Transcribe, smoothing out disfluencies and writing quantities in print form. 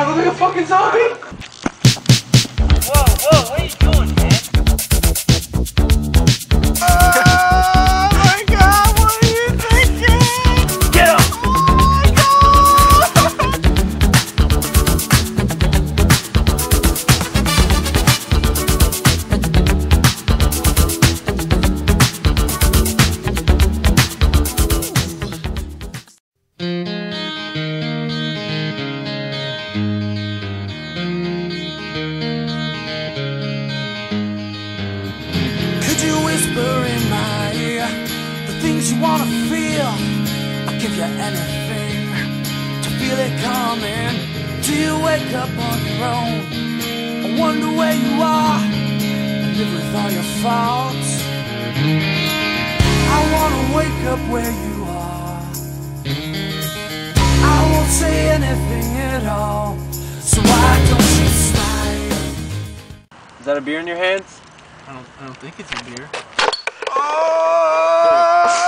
I look like a fucking zombie? Whoa, whoa, what are you doing, man? Oh my God, what are you thinking? Get up! Could you whisper in my ear the things you wanna feel? I'll give you anything to feel it coming. Do you wake up on your own? I wonder where you are and live with all your faults. I wanna wake up where you are. I won't say anything at all, so why don't you slide? Is that a beer in your hands? I don't think it's a beer.